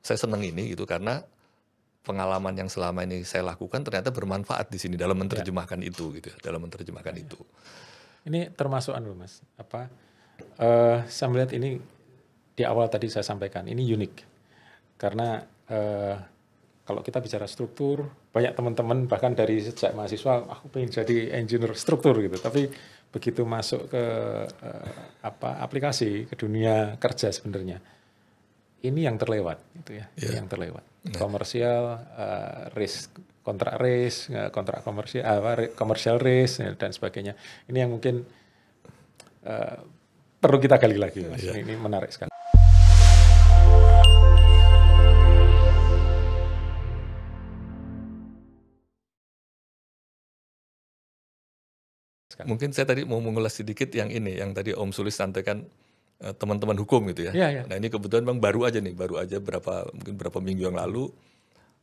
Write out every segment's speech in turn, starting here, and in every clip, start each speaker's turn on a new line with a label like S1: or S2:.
S1: saya senang ini gitu karena pengalaman yang selama ini saya lakukan ternyata bermanfaat di sini dalam menerjemahkan itu gitu, dalam menerjemahkan itu.
S2: Ini termasuk Mas, saya melihat ini di awal tadi saya sampaikan, ini unik. Karena kalau kita bicara struktur, banyak teman-teman bahkan dari sejak mahasiswa, aku pengen jadi engineer struktur gitu. Tapi begitu masuk ke aplikasi, ke dunia kerja sebenarnya, ini yang terlewat, gitu ya. Ini yang terlewat. Komersial, risk, kontrak komersial, commercial risk dan sebagainya. Ini yang mungkin perlu kita gali lagi, Mas. Ini menarik sekali.
S1: Mungkin saya tadi mau mengulas sedikit yang ini, yang tadi Om Sulis sampaikan teman-teman hukum gitu ya. Nah ini kebetulan memang baru aja mungkin berapa minggu yang lalu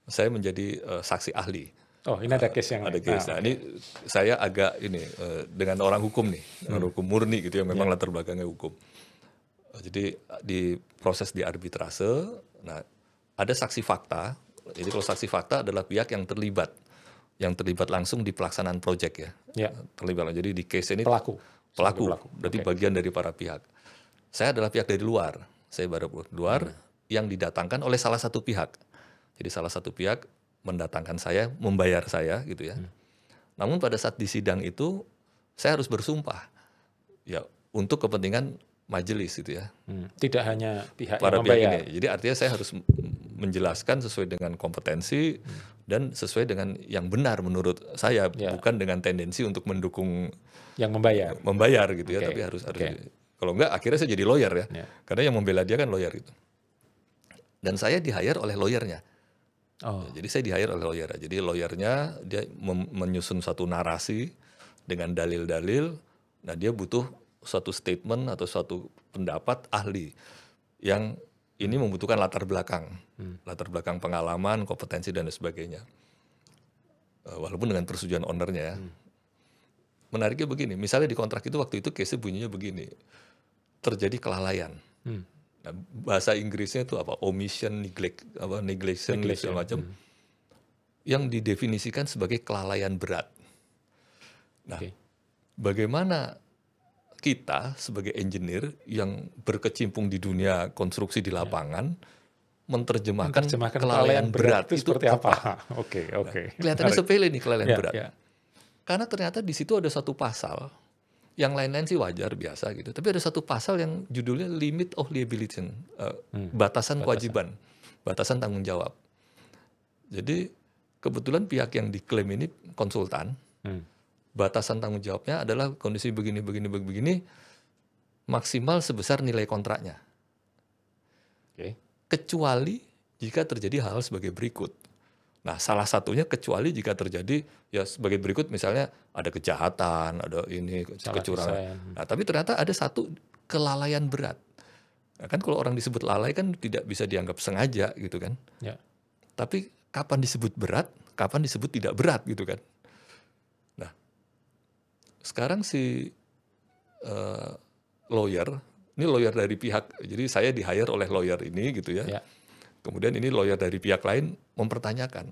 S1: saya menjadi saksi ahli.
S2: Oh ini ada case yang
S1: ada case. Nah ini saya agak ini dengan orang hukum nih, orang hukum murni gitu ya, memang latar belakangnya hukum. Jadi di proses di arbitrase, nah ada saksi fakta. Jadi kalau saksi fakta adalah pihak yang terlibat langsung di pelaksanaan proyek ya. Terlibat. Jadi di case ini pelaku. Berarti bagian dari para pihak. Saya adalah pihak dari luar. Saya baru luar yang didatangkan oleh salah satu pihak. Jadi salah satu pihak mendatangkan saya, membayar saya gitu ya. Namun pada saat di sidang itu saya harus bersumpah ya untuk kepentingan majelis gitu ya.
S2: Tidak hanya pihak
S1: para
S2: yang membayar.
S1: Pihak ini. Jadi artinya saya harus menjelaskan sesuai dengan kompetensi dan sesuai dengan yang benar menurut saya, bukan dengan tendensi untuk mendukung
S2: yang membayar
S1: gitu ya, tapi harus kalau enggak akhirnya saya jadi lawyer ya. Karena yang membela dia kan lawyer itu. Dan saya di-hire oleh lawyernya. Jadi saya di-hire oleh lawyer. Jadi lawyernya dia menyusun satu narasi dengan dalil-dalil. Nah, dia butuh suatu statement atau suatu pendapat ahli yang ini membutuhkan latar belakang pengalaman, kompetensi dan sebagainya. Walaupun dengan persetujuan ownernya ya. Menariknya begini, misalnya di kontrak itu waktu itu case-nya bunyinya begini, terjadi kelalaian. Nah, bahasa Inggrisnya itu apa? Omission, neglection, segala macam, yang didefinisikan sebagai kelalaian berat. Nah, bagaimana kita sebagai engineer yang berkecimpung di dunia konstruksi di lapangan menerjemahkan kelalaian berat itu seperti apa? Kelihatannya sepele nih kelalaian berat. Karena ternyata di situ ada satu pasal, yang lain-lain sih wajar biasa gitu, tapi ada satu pasal yang judulnya limit of liability, batasan kewajiban, batasan tanggung jawab. Jadi kebetulan pihak yang diklaim ini konsultan. Batasan tanggung jawabnya adalah kondisi begini, maksimal sebesar nilai kontraknya. Kecuali jika terjadi hal sebagai berikut. Nah, salah satunya kecuali jika terjadi ya sebagai berikut, misalnya ada kejahatan, ada ini, kecurangan. Nah, tapi ternyata ada satu kelalaian berat. Nah, kan kalau orang disebut lalai kan tidak bisa dianggap sengaja gitu kan. Tapi kapan disebut berat, kapan disebut tidak berat gitu kan. Sekarang si lawyer, ini lawyer dari pihak, jadi saya di-hire oleh lawyer ini gitu ya. Kemudian ini lawyer dari pihak lain mempertanyakan,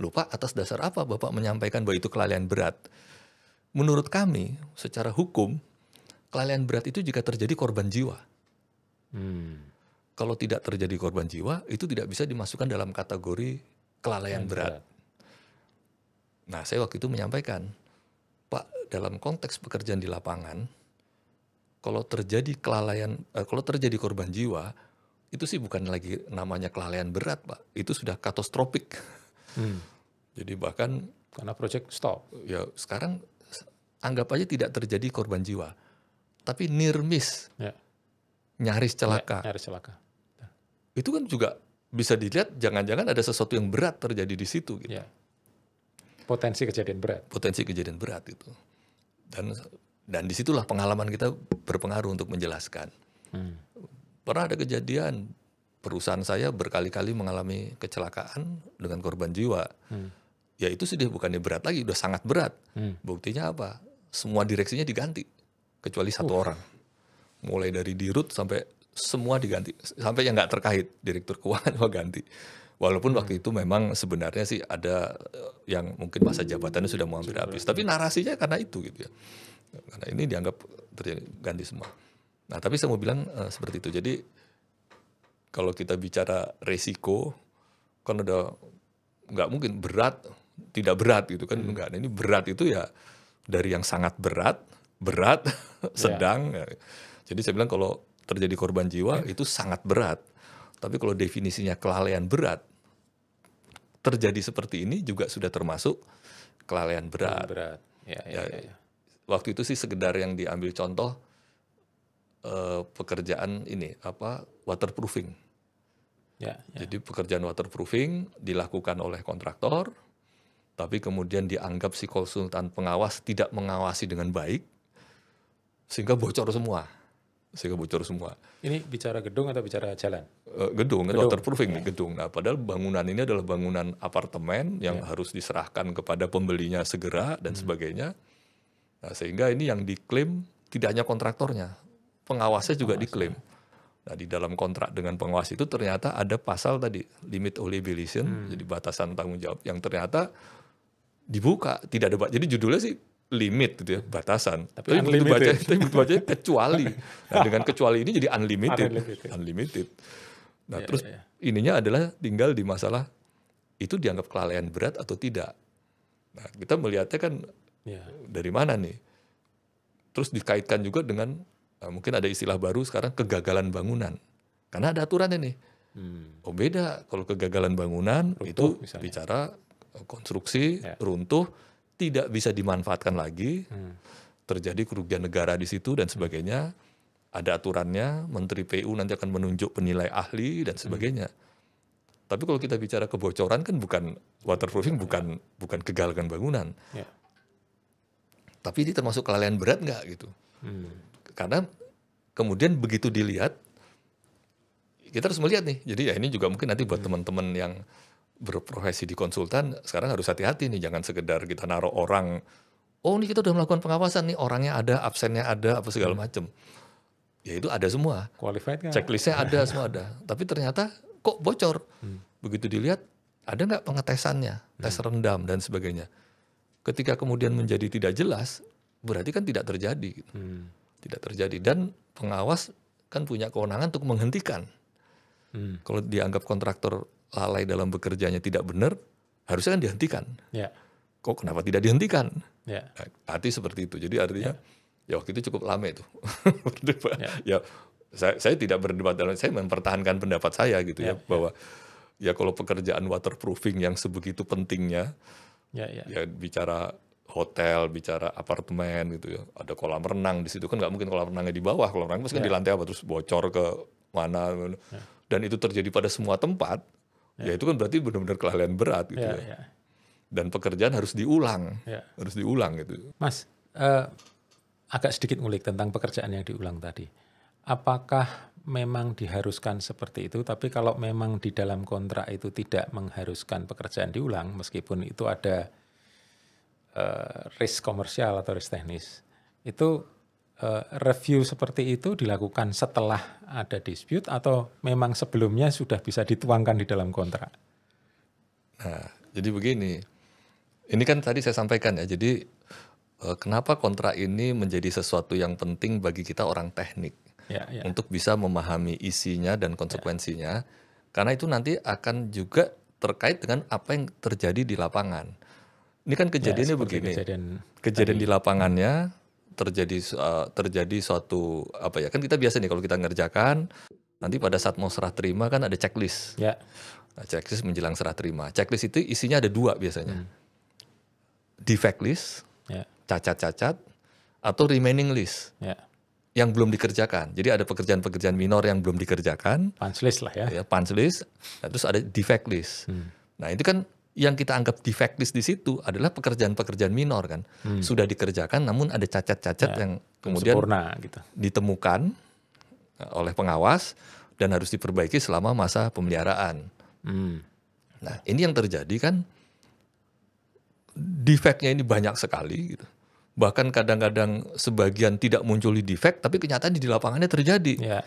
S1: "Loh Pak, atas dasar apa Bapak menyampaikan bahwa itu kelalaian berat?" Menurut kami, secara hukum, kelalaian berat itu jika terjadi korban jiwa. Kalau tidak terjadi korban jiwa, itu tidak bisa dimasukkan dalam kategori kelalaian berat. Nah, saya waktu itu menyampaikan, Pak, dalam konteks pekerjaan di lapangan, kalau terjadi korban jiwa, itu sih bukan lagi namanya kelalaian berat, Pak. Itu sudah katastrofik. Jadi bahkan
S2: karena project stop.
S1: Ya sekarang anggap aja tidak terjadi korban jiwa, tapi near miss, nyaris celaka. Itu kan juga bisa dilihat, jangan-jangan ada sesuatu yang berat terjadi di situ. Gitu.
S2: Potensi kejadian berat
S1: itu. Dan disitulah pengalaman kita berpengaruh untuk menjelaskan. Pernah ada kejadian perusahaan saya berkali-kali mengalami kecelakaan dengan korban jiwa. Ya itu sudah bukannya berat lagi, udah sangat berat. Buktinya apa? Semua direksinya diganti kecuali satu orang. Mulai dari dirut sampai semua diganti. Sampai yang nggak terkait, direktur keuangan semua ganti. Walaupun waktu itu memang sebenarnya sih ada yang mungkin masa jabatannya sudah mau hampir habis. Tapi narasinya karena itu gitu ya. Karena ini dianggap terjadi ganti semua. Nah tapi saya mau bilang seperti itu. Jadi kalau kita bicara resiko, kan ada nggak mungkin berat, tidak berat gitu kan. Enggak. Nah, ini berat itu ya dari yang sangat berat, sedang. Ya. Jadi saya bilang kalau terjadi korban jiwa itu sangat berat. Tapi kalau definisinya kelalaian berat, terjadi seperti ini juga sudah termasuk kelalaian berat. Ya. Waktu itu sih sekedar yang diambil contoh pekerjaan ini waterproofing. Ya. Jadi pekerjaan waterproofing dilakukan oleh kontraktor, tapi kemudian dianggap si konsultan pengawas tidak mengawasi dengan baik, sehingga bocor semua. Ini
S2: bicara gedung atau bicara jalan?
S1: Gedung. Waterproofing nih gedung. Nah, padahal bangunan ini adalah bangunan apartemen yang harus diserahkan kepada pembelinya segera dan sebagainya. Nah, sehingga ini yang diklaim tidak hanya kontraktornya, pengawasnya juga diklaim. Nah, di dalam kontrak dengan pengawas itu ternyata ada pasal tadi limit obligation, jadi batasan tanggung jawab yang ternyata dibuka, tidak ada. Jadi judulnya sih limit gitu ya, batasan. Tapi begitu baca kecuali. Nah, dengan kecuali ini jadi unlimited. Nah, terus ininya adalah tinggal di masalah itu dianggap kelalaian berat atau tidak. Nah, kita melihatnya kan dari mana nih? Terus dikaitkan juga dengan mungkin ada istilah baru sekarang kegagalan bangunan. Karena ada aturannya nih. Oh beda, kalau kegagalan bangunan runtuh, itu misalnya bicara konstruksi, runtuh, tidak bisa dimanfaatkan lagi, terjadi kerugian negara di situ dan sebagainya. Ada aturannya, Menteri PU nanti akan menunjuk penilai ahli dan sebagainya. Tapi kalau kita bicara kebocoran kan bukan waterproofing, bukan kegagalan bangunan. Tapi ini termasuk kelalaian berat nggak gitu? Karena kemudian begitu dilihat, kita harus melihat nih. Jadi ya ini juga mungkin nanti buat teman-teman yang berprofesi di konsultan, sekarang harus hati-hati nih, jangan sekedar kita naruh orang, oh ini kita udah melakukan pengawasan nih, orangnya ada, absennya ada, apa segala macam. Ya itu ada semua.
S2: Qualified kan?
S1: Checklistnya ada, semua ada. Tapi ternyata kok bocor. Begitu dilihat, ada nggak pengetesannya, tes rendam dan sebagainya. Ketika kemudian menjadi tidak jelas, berarti kan tidak terjadi. Gitu. Tidak terjadi. Dan pengawas kan punya kewenangan untuk menghentikan. Kalau dianggap kontraktor lalai dalam bekerjanya tidak benar, harusnya kan dihentikan. Kok kenapa tidak dihentikan? Nah, arti seperti itu. Jadi artinya ya waktu itu cukup lama itu. Ya saya tidak berdebat dalam, saya mempertahankan pendapat saya gitu bahwa ya kalau pekerjaan waterproofing yang sebegitu pentingnya, ya bicara hotel, bicara apartemen gitu ya, ada kolam renang di situ kan nggak mungkin kolam renangnya di bawah, kolam renang pasti kan di lantai apa terus bocor ke mana, dan itu terjadi pada semua tempat. Ya itu kan berarti benar-benar kelalaian berat gitu ya. Dan pekerjaan harus diulang, gitu.
S2: Mas, agak sedikit ngulik tentang pekerjaan yang diulang tadi. Apakah memang diharuskan seperti itu? Tapi kalau memang di dalam kontrak itu tidak mengharuskan pekerjaan diulang, meskipun itu ada risk komersial atau risk teknis, itu review seperti itu dilakukan setelah ada dispute atau memang sebelumnya sudah bisa dituangkan di dalam kontrak?
S1: Nah, jadi begini, ini kan tadi saya sampaikan ya, jadi kenapa kontrak ini menjadi sesuatu yang penting bagi kita orang teknik untuk bisa memahami isinya dan konsekuensinya, karena itu nanti akan juga terkait dengan apa yang terjadi di lapangan. Ini kan kejadiannya begini, kejadian di lapangannya terjadi suatu apa ya, kan kita biasa nih kalau kita ngerjakan nanti pada saat mau serah terima kan ada checklist. Nah, checklist menjelang serah terima. Checklist itu isinya ada 2 biasanya. Defect list, cacat-cacat, atau remaining list yang belum dikerjakan. Jadi ada pekerjaan-pekerjaan minor yang belum dikerjakan.
S2: Punch list lah ya.
S1: Punch list. Nah, terus ada defect list. Nah itu kan yang kita anggap defect list di situ adalah pekerjaan-pekerjaan minor kan. Sudah dikerjakan namun ada cacat-cacat yang kemudian
S2: sempurna, gitu,
S1: ditemukan oleh pengawas dan harus diperbaiki selama masa pemeliharaan. Nah ini yang terjadi kan, defect-nya ini banyak sekali gitu. Bahkan kadang-kadang sebagian tidak muncul di defect tapi kenyataan di lapangannya terjadi.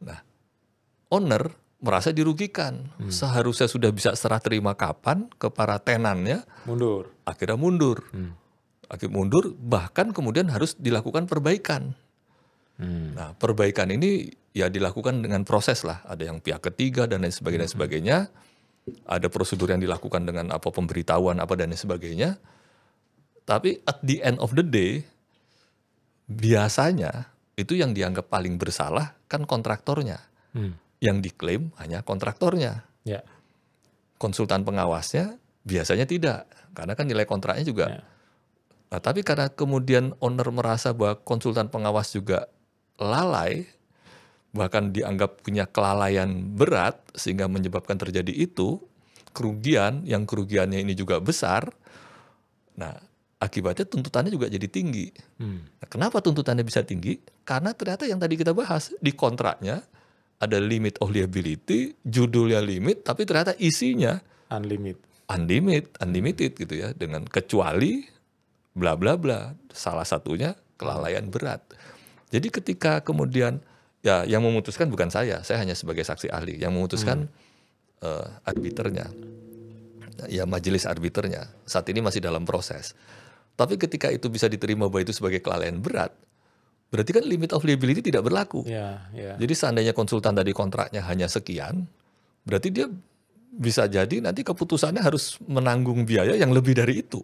S1: Nah, owner merasa dirugikan. Seharusnya sudah bisa serah terima kapan ke para tenannya, akhirnya mundur. Akhirnya mundur, bahkan kemudian harus dilakukan perbaikan. Nah, perbaikan ini ya dilakukan dengan proses lah. Ada yang pihak ketiga dan lain sebagainya. Ada prosedur yang dilakukan dengan apa pemberitahuan apa dan lain sebagainya. Tapi at the end of the day, biasanya itu yang dianggap paling bersalah kan kontraktornya. Yang diklaim hanya kontraktornya.
S2: Ya.
S1: Konsultan pengawasnya biasanya tidak. Karena kan nilai kontraknya juga. Ya. Nah, tapi karena kemudian owner merasa bahwa konsultan pengawas juga lalai, bahkan dianggap punya kelalaian berat sehingga menyebabkan terjadi itu, kerugiannya ini juga besar. Nah, akibatnya tuntutannya juga jadi tinggi. Nah, kenapa tuntutannya bisa tinggi? Karena ternyata yang tadi kita bahas, di kontraknya ada limit of liability, judulnya limit, tapi ternyata isinya unlimited gitu ya, dengan kecuali bla bla bla. Salah satunya kelalaian berat. Jadi ketika kemudian ya yang memutuskan bukan saya hanya sebagai saksi ahli. Yang memutuskan arbiternya, ya majelis arbiternya. Saat ini masih dalam proses. Tapi ketika itu bisa diterima bahwa itu sebagai kelalaian berat, berarti kan limit of liability tidak berlaku. Jadi seandainya konsultan tadi kontraknya hanya sekian, berarti dia bisa jadi nanti keputusannya harus menanggung biaya yang lebih dari itu.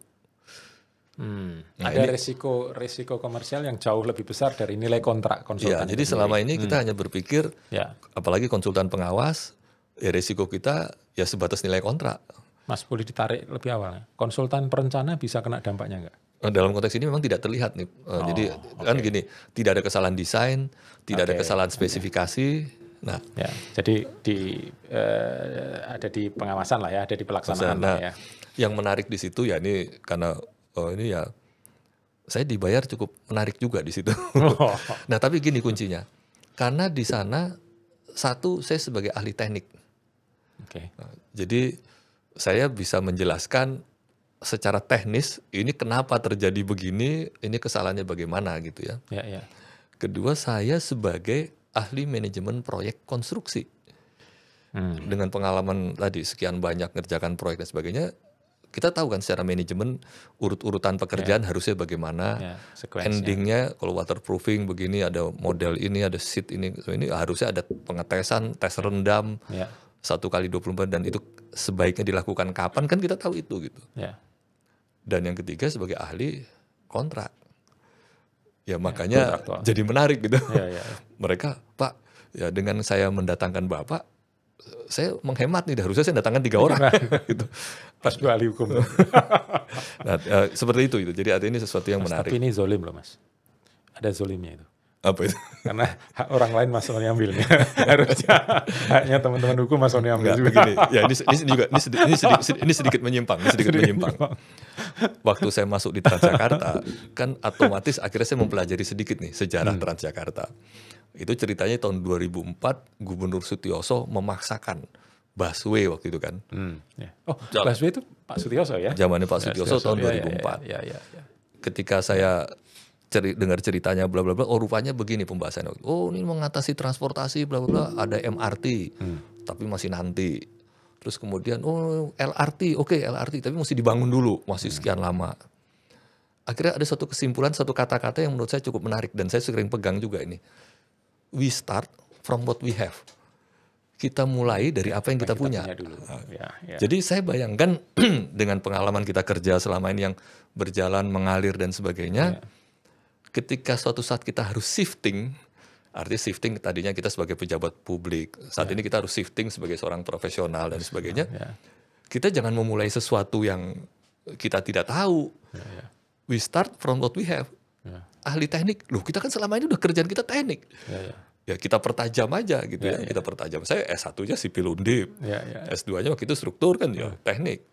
S2: Nah, ada resiko komersial yang jauh lebih besar dari nilai kontrak konsultan.
S1: Ya, jadi selama ini kita hanya berpikir, apalagi konsultan pengawas, ya resiko kita ya sebatas nilai kontrak.
S2: Mas, boleh ditarik lebih awal. Konsultan perencana bisa kena dampaknya nggak?
S1: Dalam konteks ini memang tidak terlihat nih. Jadi kan gini, tidak ada kesalahan desain, tidak ada kesalahan spesifikasi. Nah,
S2: ya, jadi ada di pengawasan lah ya, ada di pelaksanaan lah ya.
S1: Yang menarik di situ ya ini karena ini ya saya dibayar cukup menarik juga di situ. Nah, tapi gini kuncinya. Karena di sana satu saya sebagai ahli teknik. Nah, jadi saya bisa menjelaskan secara teknis ini kenapa terjadi begini, ini kesalahannya bagaimana gitu ya. Kedua, saya sebagai ahli manajemen proyek konstruksi. Dengan pengalaman tadi sekian banyak ngerjakan proyek dan sebagainya, kita tahu kan secara manajemen urut-urutan pekerjaan harusnya bagaimana, endingnya kalau waterproofing begini ada model ini, ada sheet ini harusnya ada pengetesan, tes rendam 1x24 dan itu sebaiknya dilakukan kapan kan kita tahu itu gitu. Dan yang ketiga sebagai ahli kontrak, ya makanya jadi menarik gitu. Mereka, Pak, ya dengan saya mendatangkan Bapak, saya menghemat nih, harusnya saya datangkan 3 orang. Gitu.
S2: Pas gue ahli hukum.
S1: Nah, seperti itu. Jadi artinya ini sesuatu yang menarik.
S2: Tapi ini zolim loh Mas. Ada zolimnya itu.
S1: Apa itu?
S2: Karena hak orang lain Mas Sony ambilnya. Harusnya haknya teman-teman hukum Mas Sony ambil juga.
S1: Begini, ya ini sedikit menyimpang. Waktu saya masuk di Transjakarta, kan otomatis akhirnya saya mempelajari sedikit nih sejarah Transjakarta. Itu ceritanya tahun 2004 Gubernur Sutioso memaksakan busway waktu itu kan.
S2: Busway itu Pak Sutioso ya?
S1: Zamannya Pak Sutioso tahun 2004. Ketika saya dengar ceritanya bla bla bla, rupanya begini pembahasannya. Ini mengatasi transportasi bla bla bla, ada MRT. Tapi masih nanti. Terus kemudian LRT, LRT tapi mesti dibangun dulu, masih sekian lama. Akhirnya ada suatu kesimpulan, satu kata-kata yang menurut saya cukup menarik dan saya sering pegang juga ini. We start from what we have. Kita mulai dari apa yang kita punya. Jadi saya bayangkan dengan pengalaman kita kerja selama ini yang berjalan, mengalir dan sebagainya, ketika suatu saat kita harus shifting, artinya shifting tadinya kita sebagai pejabat publik, saat ini kita harus shifting sebagai seorang profesional dan sebagainya, kita jangan memulai sesuatu yang kita tidak tahu. We start from what we have. Ahli teknik, loh kita kan selama ini udah kerjaan kita teknik. Ya kita pertajam aja gitu ya. Kita pertajam. Saya S1-nya sipil undip. S2-nya waktu itu struktur kan ya teknik.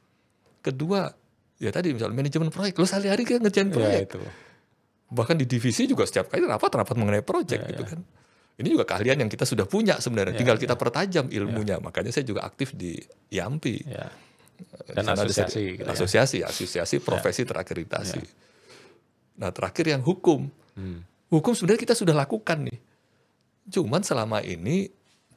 S1: Kedua, ya tadi misalnya manajemen proyek. Lo sehari-hari kan ngerjain proyek. Bahkan di divisi juga setiap kali rapat mengenai proyek gitu kan. Ini juga keahlian yang kita sudah punya sebenarnya. Tinggal kita pertajam ilmunya. Makanya saya juga aktif di IAMPI.
S2: Dan
S1: asosiasi profesi terakreditasi. Nah terakhir yang hukum. Hukum sebenarnya kita sudah lakukan nih. Cuman selama ini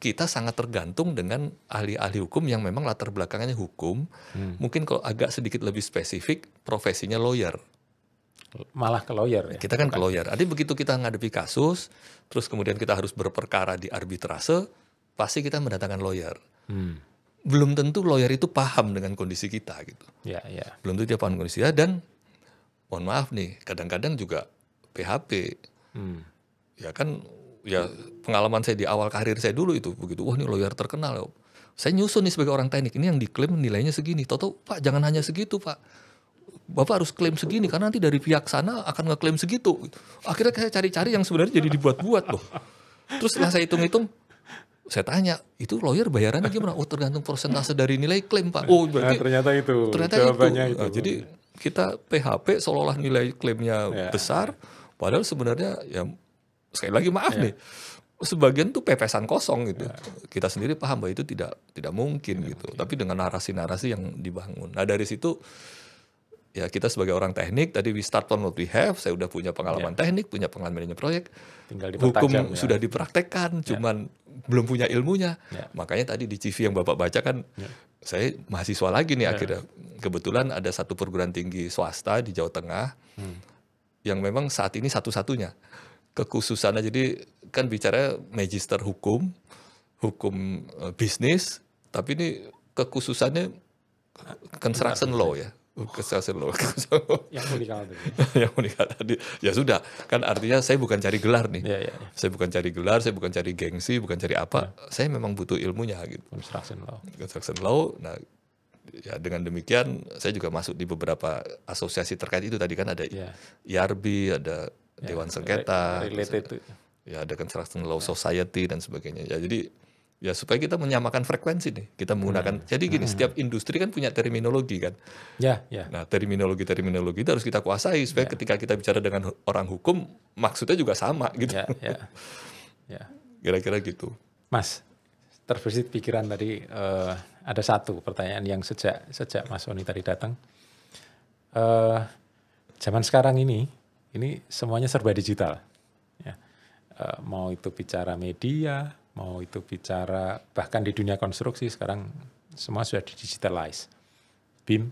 S1: kita sangat tergantung dengan ahli-ahli hukum yang memang latar belakangnya hukum. Mungkin kalau agak sedikit lebih spesifik, profesinya lawyer.
S2: Malah ke lawyer ya?
S1: Kita kan ke lawyer. Jadi begitu kita ngadepi kasus, terus kemudian kita harus berperkara di arbitrase, pasti kita mendatangkan lawyer. Belum tentu lawyer itu paham dengan kondisi kita gitu.
S2: Ya.
S1: Belum tentu dia paham kondisi kita, dan mohon maaf nih, kadang-kadang juga PHP. Ya kan, ya pengalaman saya di awal karir saya dulu itu begitu, wah ini lawyer terkenal. Saya nyusun nih sebagai orang teknik, ini yang diklaim nilainya segini. Toto, Pak jangan hanya segitu Pak. Bapak harus klaim segini karena nanti dari pihak sana akan ngeklaim segitu. Akhirnya saya cari-cari yang sebenarnya jadi dibuat-buat loh. Terus setelah saya hitung-hitung, saya tanya, itu lawyer bayarannya gimana? Oh tergantung persentase dari nilai klaim Pak. Oh berarti
S2: ternyata itu
S1: jawabannya itu. Nah, jadi kita PHP seolah-olah nilai klaimnya besar, padahal sebenarnya ya sekali lagi maaf nih, sebagian tuh pepesan kosong gitu. Kita sendiri paham bahwa itu tidak mungkin gitu. Tapi dengan narasi-narasi yang dibangun. Nah dari situ ya kita sebagai orang teknik, tadi we start on what we have. Saya udah punya pengalaman teknik, punya pengalaman manajemen proyek.
S2: Tinggal
S1: hukum sudah dipraktekkan, cuman belum punya ilmunya. Makanya tadi di CV yang Bapak baca kan, saya mahasiswa lagi nih akhirnya. Kebetulan ada satu perguruan tinggi swasta di Jawa Tengah yang memang saat ini satu-satunya. Kekhususannya jadi kan bicara magister hukum bisnis, tapi ini kekhususannya construction law ya. Construction law.
S2: Yang unikal tadi.
S1: Yang unikal tadi. Ya sudah, kan artinya saya bukan cari gelar nih. Saya bukan cari gelar, saya bukan cari gengsi, bukan cari apa. Saya memang butuh ilmunya gitu. Construction law. Nah, ya dengan demikian saya juga masuk di beberapa asosiasi terkait itu tadi kan ada IRB, ada Dewan Sengketa, ya ada Construction Law Society dan sebagainya. Ya jadi ya supaya kita menyamakan frekuensi nih, kita menggunakan. Jadi gini, setiap industri kan punya terminologi kan. Nah terminologi itu harus kita kuasai supaya ketika kita bicara dengan orang hukum maksudnya juga sama gitu. Kira-kira gitu.
S2: Mas, terbesit pikiran tadi ada satu pertanyaan yang sejak Mas Sony tadi datang. Zaman sekarang ini semuanya serba digital. Ya. Mau itu bicara media, mau itu bicara bahkan di dunia konstruksi sekarang semua sudah digitalize. BIM,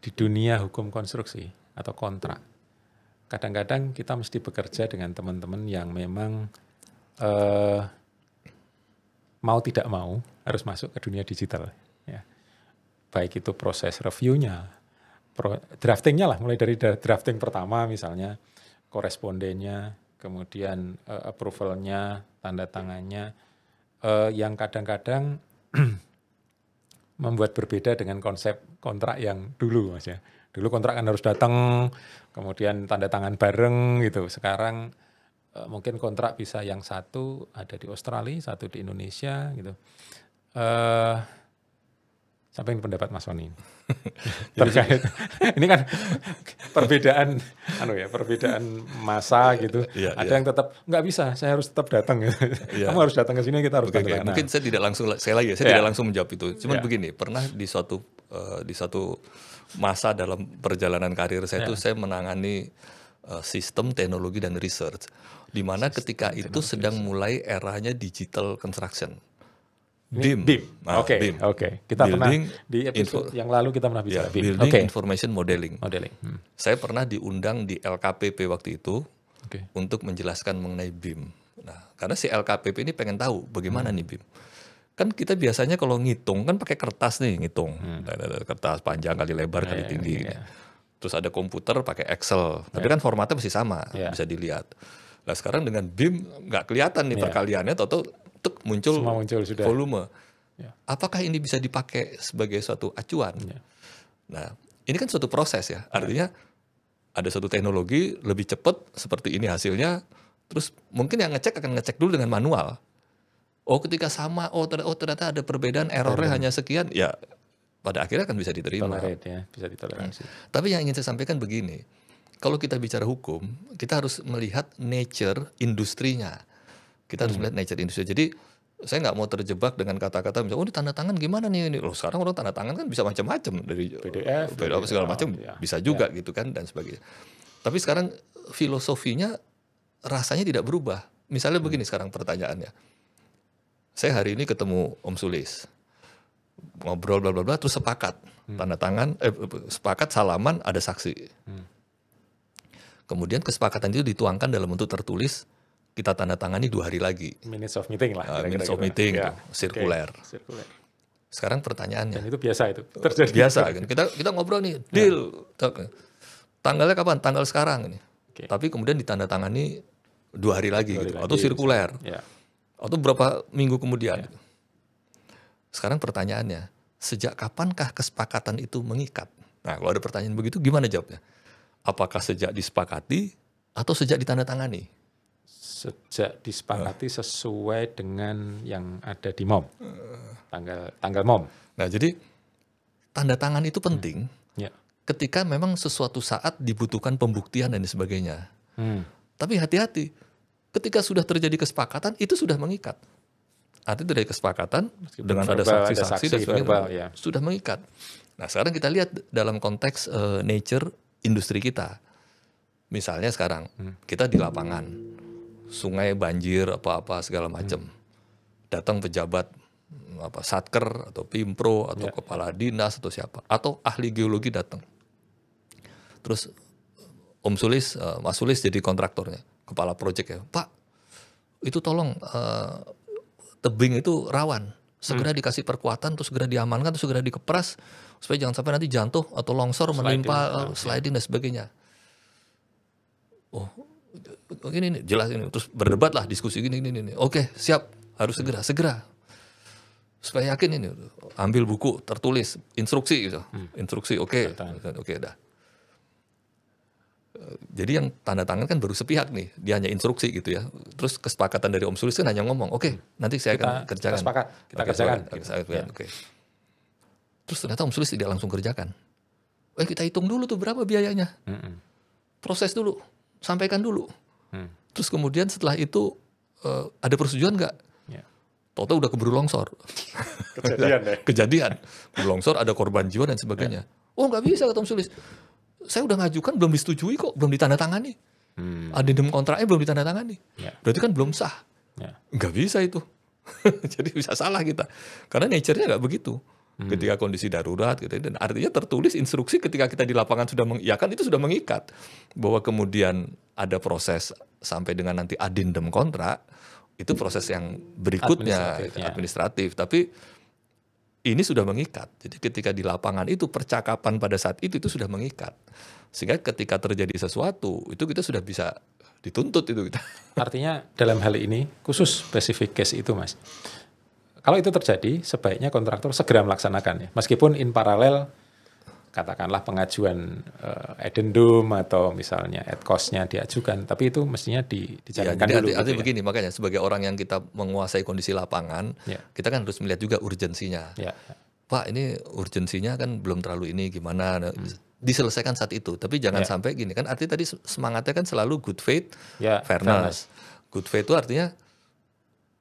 S2: di dunia hukum konstruksi atau kontrak, kadang-kadang kita mesti bekerja dengan teman-teman yang memang mau tidak mau harus masuk ke dunia digital. Ya. Baik itu proses reviewnya, draftingnya lah, mulai dari drafting pertama misalnya, korespondennya, kemudian approvalnya, tanda tangannya, yang kadang-kadang membuat berbeda dengan konsep kontrak yang dulu Mas ya. Dulu kontrak kan harus datang, kemudian tanda tangan bareng gitu. Sekarang mungkin kontrak bisa yang satu ada di Australia, satu di Indonesia gitu. Sampai ini pendapat Mas Sony terkait ini kan perbedaan masa gitu. Ada yang tetap nggak bisa, saya harus tetap datang gitu. Kamu harus datang ke sini, kita harus
S1: datang. Mungkin saya tidak langsung tidak langsung menjawab itu. Cuman begini, pernah di suatu masa dalam perjalanan karir saya itu saya menangani sistem, teknologi dan research, di mana ketika itu sedang mulai eranya digital construction. BIM.
S2: Oke. Kita pernah di episode yang lalu kita pernah bicara BIM.
S1: Building Information Modeling. Saya pernah diundang di LKPP waktu itu untuk menjelaskan mengenai BIM. Nah, karena si LKPP ini pengen tahu bagaimana nih BIM. Kan kita biasanya kalau ngitung kan pakai kertas nih ngitung. Kertas panjang kali lebar kali tinggi. Terus ada komputer pakai Excel. Tapi kan formatnya masih sama, bisa dilihat. Nah, sekarang dengan BIM nggak kelihatan nih perkaliannya, atau muncul sudah volume. Apakah ini bisa dipakai sebagai suatu acuan? Nah, ini kan suatu proses ya. Artinya ada suatu teknologi lebih cepat seperti ini hasilnya. Terus mungkin yang akan ngecek dulu dengan manual. Oh, ketika sama, ternyata ada perbedaan, errornya hanya sekian, ya pada akhirnya akan bisa diterima.
S2: Bisa ditoleransi.
S1: Tapi yang ingin saya sampaikan begini, kalau kita bicara hukum, kita harus melihat nature industrinya. Kita harus melihat nature industri. Jadi saya nggak mau terjebak dengan kata-kata misalnya, ini tanda tangan gimana nih? Loh, sekarang orang tanda tangan kan bisa macam-macam, dari PDF segala macam bisa juga gitu kan dan sebagainya. Tapi sekarang filosofinya rasanya tidak berubah. misalnya begini sekarang pertanyaannya. Saya hari ini ketemu Om Sulis. Ngobrol bla bla bla terus sepakat. Tanda tangan, sepakat salaman ada saksi. Kemudian kesepakatan itu dituangkan dalam bentuk tertulis, kita tanda tangani 2 hari lagi.
S2: Minutes of meeting lah.
S1: Minutes of meeting,
S2: ya.
S1: sirkuler.
S2: Sirkuler.
S1: Sekarang pertanyaannya.
S2: Dan itu biasa itu terjadi.
S1: Biasa kan. Kita ngobrol nih, deal. Tanggalnya kapan? Tanggal sekarang ini. Tapi kemudian ditandatangani 2 hari lagi gitu. Atau sirkuler. Atau berapa minggu kemudian. Sekarang pertanyaannya, sejak kapankah kesepakatan itu mengikat? Nah, kalau ada pertanyaan begitu gimana jawabnya? Apakah sejak disepakati atau sejak ditandatangani?
S2: Sejak disepakati sesuai dengan yang ada di MOM. Tanggal MOM.
S1: Nah, jadi tanda tangan itu penting ketika memang sesuatu saat dibutuhkan pembuktian dan sebagainya. Tapi hati-hati, ketika sudah terjadi kesepakatan itu sudah mengikat. Artinya dari kesepakatan meskipun dengan verbal, ada saksi-saksi dan sebagainya verbal, sudah mengikat. Nah, sekarang kita lihat dalam konteks nature industri kita. Misalnya sekarang kita di lapangan, sungai banjir apa-apa segala macam. Datang pejabat satker atau pimpro atau kepala dinas atau siapa atau ahli geologi datang. Terus Om Sulis, Mas Sulis jadi kontraktornya, kepala proyek ya. Pak, itu tolong tebing itu rawan, segera dikasih perkuatan, terus segera diamankan, terus segera dikepras supaya jangan sampai nanti jatuh atau longsor menimpa sliding dan sebagainya. Oh, ini jelas ini, terus berdebat lah, diskusi gini. Oke, siap, harus segera. Supaya yakin ini, ambil buku tertulis instruksi gitu, instruksi, oke, dah. Jadi yang tanda tangan kan baru sepihak nih, dia hanya instruksi gitu ya. Terus kesepakatan dari Om Sulis kan hanya ngomong, oke, nanti saya akan kerjakan.
S2: Kita kerjakan.
S1: Oke. Terus ternyata Om Sulis tidak langsung kerjakan. Kita hitung dulu tuh berapa biayanya. Proses dulu, sampaikan dulu. Terus kemudian setelah itu ada persetujuan nggak? Toto udah keburu longsor. Kejadian. Keburu longsor, ada korban jiwa dan sebagainya. Oh nggak bisa kata Om Sulis. Saya udah ngajukan belum disetujui kok, belum ditandatangani. Adendum kontraknya belum ditandatangani. Berarti kan belum sah. Nggak bisa itu. Jadi bisa salah kita. Karena nature-nya nggak begitu. Ketika kondisi darurat gitu. Dan artinya tertulis instruksi ketika kita di lapangan sudah mengiyakan, itu sudah mengikat. Bahwa kemudian ada proses sampai dengan nanti adendum kontrak, itu proses yang berikutnya administratif. Tapi ini sudah mengikat. Jadi ketika di lapangan itu percakapan pada saat itu sudah mengikat. Sehingga ketika terjadi sesuatu itu kita sudah bisa dituntut itu kita.
S2: Artinya dalam hal ini khusus spesifik case itu Mas. Kalau itu terjadi sebaiknya kontraktor segera melaksanakan ya. Meskipun in paralel katakanlah pengajuan addendum atau misalnya ad cost-nya diajukan, tapi itu mestinya dijalankan dulu.
S1: Artinya begini, makanya sebagai orang yang kita menguasai kondisi lapangan, kita kan harus melihat juga urgensinya. Pak, ini urgensinya kan belum terlalu ini gimana, diselesaikan saat itu. Tapi jangan sampai gini kan, artinya tadi semangatnya kan selalu good faith, fairness. Good faith itu artinya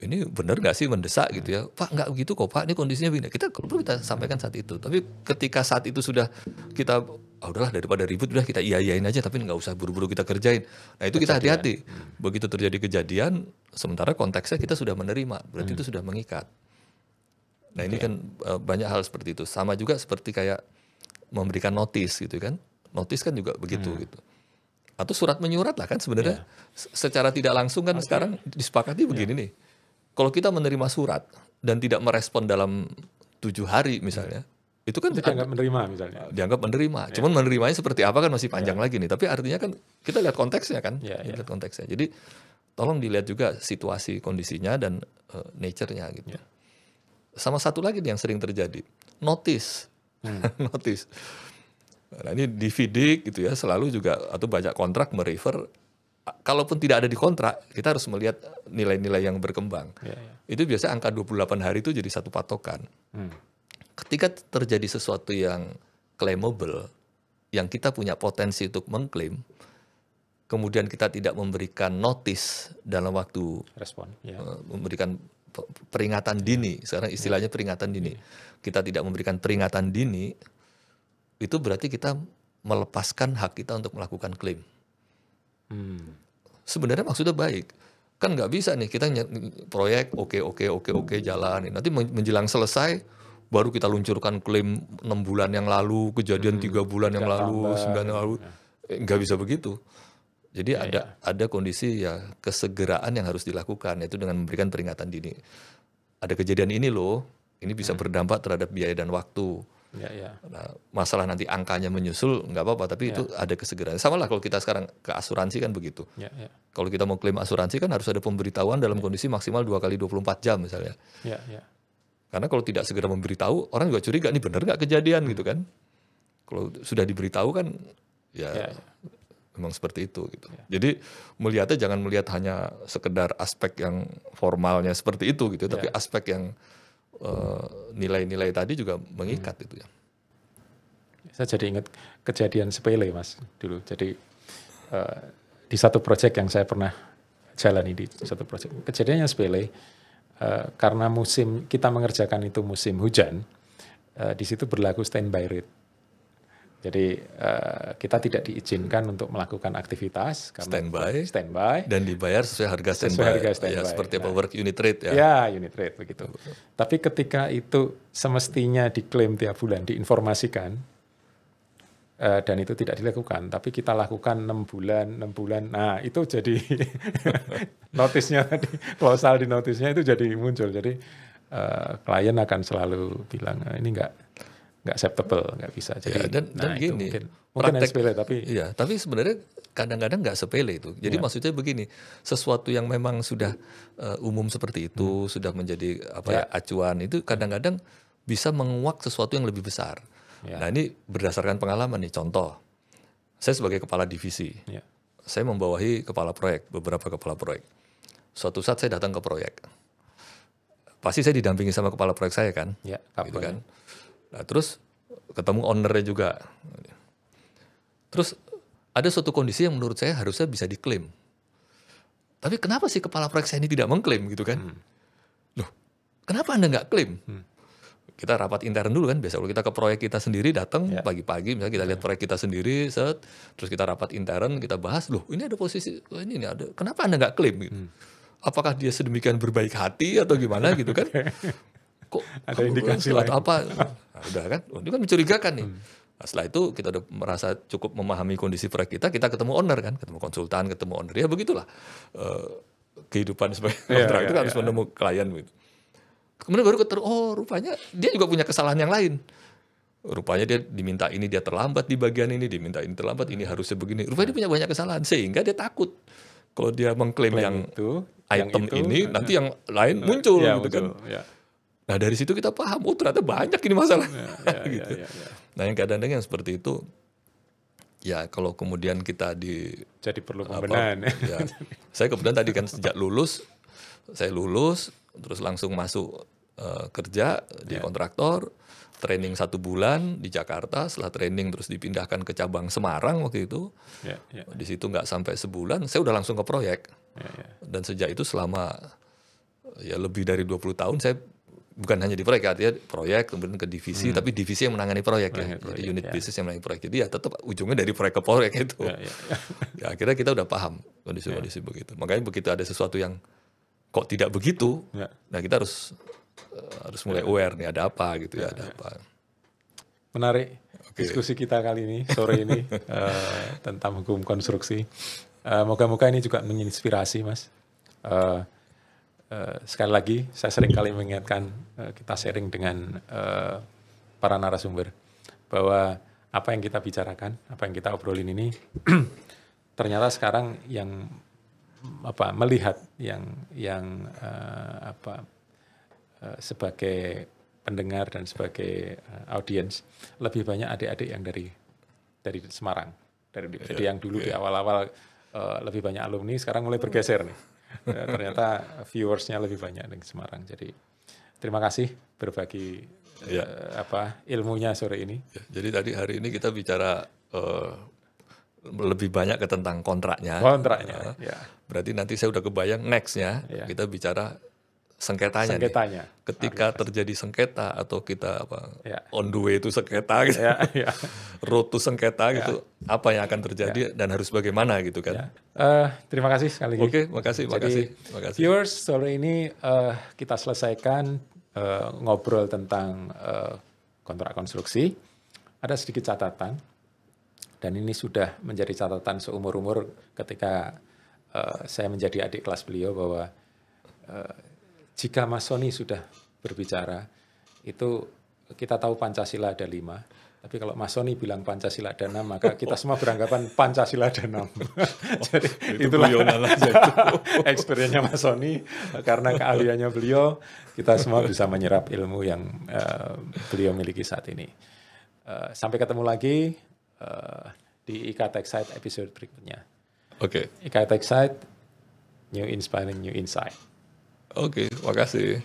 S1: ini benar nggak sih mendesak gitu ya, Pak nggak begitu kok Pak, ini kondisinya begini. Kita perlu kita sampaikan saat itu. Tapi ketika saat itu sudah kita, udahlah daripada ribut udah kita iyain aja, tapi nggak usah buru-buru kita kerjain. Nah itu kita hati-hati. Begitu terjadi kejadian, sementara konteksnya kita sudah menerima, berarti itu sudah mengikat. Nah ini kan banyak hal seperti itu. Sama juga seperti kayak memberikan notis gitu kan. Notis kan juga begitu gitu. Atau surat menyurat lah kan sebenarnya. Secara tidak langsung kan sekarang disepakati begini nih. Kalau kita menerima surat dan tidak merespon dalam 7 hari misalnya, itu kan
S2: dianggap menerima misalnya.
S1: Dianggap menerima. Cuman menerimanya seperti apa kan masih panjang lagi nih. Tapi artinya kan kita lihat konteksnya kan. Lihat konteksnya. Jadi tolong dilihat juga situasi kondisinya dan nature-nya gitu. Sama satu lagi nih yang sering terjadi. Notice. Notice. Nah ini di FIDIC gitu ya, selalu juga atau banyak kontrak merefer. Kalaupun tidak ada di kontrak, kita harus melihat nilai-nilai yang berkembang. Itu biasanya angka 28 hari itu jadi satu patokan. Ketika terjadi sesuatu yang claimable, yang kita punya potensi untuk mengklaim, kemudian kita tidak memberikan notice dalam waktu respon, memberikan peringatan dini, sekarang istilahnya peringatan dini. Kita tidak memberikan peringatan dini, itu berarti kita melepaskan hak kita untuk melakukan klaim. Sebenarnya maksudnya baik. Kan nggak bisa nih kita proyek oke jalan. Nanti menjelang selesai baru kita luncurkan klaim 6 bulan yang lalu, kejadian 3 bulan yang lalu, 9 yang lalu. Nggak bisa begitu. Jadi ada kondisi ya kesegeraan yang harus dilakukan, yaitu dengan memberikan peringatan dini. Ada kejadian ini loh, ini bisa berdampak terhadap biaya dan waktu. Nah, masalah nanti angkanya menyusul nggak apa-apa, tapi itu ada kesegeraan. Sama lah kalau kita sekarang ke asuransi kan begitu. Kalau kita mau klaim asuransi kan harus ada pemberitahuan dalam kondisi maksimal 2 kali 24 jam misalnya. Karena kalau tidak segera memberitahu, orang juga curiga nih benar nggak kejadian gitu kan. Kalau sudah diberitahu kan memang seperti itu gitu. Jadi melihatnya jangan melihat hanya sekedar aspek yang formalnya seperti itu gitu, tapi aspek yang nilai-nilai tadi juga mengikat itu ya.
S2: Saya jadi ingat kejadian sepele Mas dulu. Jadi di satu proyek yang saya pernah jalani di satu proyek, kejadiannya sepele karena musim kita mengerjakan itu musim hujan, di situ berlaku standby rate. Jadi kita tidak diizinkan untuk melakukan aktivitas karena standby
S1: dan dibayar sesuai harga standby. Ya, seperti apa work unit rate ya.
S2: Ya, unit rate begitu. Tapi ketika itu semestinya diklaim tiap bulan, diinformasikan dan itu tidak dilakukan, tapi kita lakukan 6 bulan. Nah, itu jadi notisnya tadi, klausal di notisnya itu jadi muncul. Jadi klien akan selalu bilang ini enggak acceptable, nggak bisa. Jadi,
S1: dan gini,
S2: mungkin sepele tapi
S1: tapi sebenarnya kadang-kadang nggak sepele itu. Jadi maksudnya begini, sesuatu yang memang sudah umum seperti itu, sudah menjadi acuan itu kadang-kadang bisa menguak sesuatu yang lebih besar. Nah ini berdasarkan pengalaman nih. Contoh, saya sebagai kepala divisi, saya membawahi beberapa kepala proyek. Suatu saat saya datang ke proyek, pasti saya didampingi sama kepala proyek saya kan, gitu kan. Nah, terus ketemu ownernya juga. Terus ada suatu kondisi yang menurut saya harusnya bisa diklaim. Tapi kenapa sih kepala proyek saya ini tidak mengklaim gitu kan? Loh, kenapa Anda nggak klaim? Kita rapat intern dulu kan. Biasa kalau kita ke proyek kita sendiri datang pagi-pagi, misalnya kita lihat proyek kita sendiri, terus kita rapat intern, kita bahas, loh ini ada posisi, ini ada. Kenapa Anda nggak klaim gitu? Apakah dia sedemikian berbaik hati atau gimana gitu kan? Kok
S2: ada indikasi lain
S1: atau apa? Nah, udah kan, itu kan mencurigakan nih. Nah, setelah itu kita udah merasa cukup memahami kondisi proyek kita ketemu owner kan, ketemu konsultan, ketemu owner, ya begitulah kehidupan sebagai kontraktor harus menemukan klien gitu. Kemudian baru rupanya dia juga punya kesalahan yang lain. Rupanya dia diminta ini dia terlambat di bagian ini, diminta ini terlambat, ini harusnya begini. Rupanya dia punya banyak kesalahan sehingga dia takut kalau dia mengklaim yang item ini nanti yang lain muncul gitu kan. Nah dari situ kita paham, ternyata banyak ini masalah. Gitu. Nah yang kadang-kadang yang seperti itu, ya kalau kemudian kita
S2: jadi perlu pembenahan.
S1: Saya kebetulan tadi kan sejak saya lulus, terus langsung masuk kerja di kontraktor, training 1 bulan di Jakarta, setelah training terus dipindahkan ke cabang Semarang waktu itu. Di situ nggak sampai sebulan, saya udah langsung ke proyek. Dan sejak itu selama ya lebih dari 20 tahun saya bukan hanya di proyek, artinya proyek kemudian ke divisi, tapi divisi yang menangani proyek ya. Jadi unit bisnis yang menangani proyek. Jadi ya tetap ujungnya dari proyek ke proyek itu. Ya akhirnya kita udah paham kondisi-kondisi begitu. Makanya begitu ada sesuatu yang kok tidak begitu, nah kita harus mulai aware nih ada apa gitu ya, ada apa.
S2: Menarik diskusi kita kali ini, sore ini tentang hukum konstruksi. Moga-moga ini juga menginspirasi Mas. Sekali lagi saya sering kali mengingatkan kita sharing dengan para narasumber bahwa apa yang kita bicarakan, apa yang kita obrolin ini ternyata sekarang yang melihat yang sebagai pendengar dan sebagai audiens lebih banyak adik-adik yang dari Semarang, jadi yang dulu di awal-awal lebih banyak alumni, sekarang mulai bergeser nih. Ternyata viewersnya lebih banyak di Semarang. Jadi terima kasih berbagi ilmunya sore ini.
S1: Jadi tadi hari ini kita bicara lebih banyak ke tentang kontraknya.
S2: Kontraknya.
S1: Berarti nanti saya udah kebayang nextnya kita bicara sengketanya.
S2: Sengketanya.
S1: Ketika terjadi sengketa atau kita on the way to sengketa gitu, road to sengketa gitu, apa yang akan terjadi dan harus bagaimana gitu kan?
S2: Terima kasih sekali lagi.
S1: Oke, makasih.
S2: Viewers, sore ini kita selesaikan ngobrol tentang kontrak konstruksi. Ada sedikit catatan, dan ini sudah menjadi catatan seumur-umur ketika saya menjadi adik kelas beliau, bahwa jika Mas Sony sudah berbicara, itu kita tahu Pancasila ada 5, tapi kalau Mas Sony bilang Pancasila ada 6, maka kita semua beranggapan Pancasila ada 6. Jadi itulah experience-nya Mas Sony, karena keahliannya beliau, kita semua bisa menyerap ilmu yang beliau miliki saat ini. Sampai ketemu lagi di IK Tech Site episode berikutnya.
S1: Oke.
S2: IK Tech Site, new inspiring, new insight.
S1: Oke, makasih.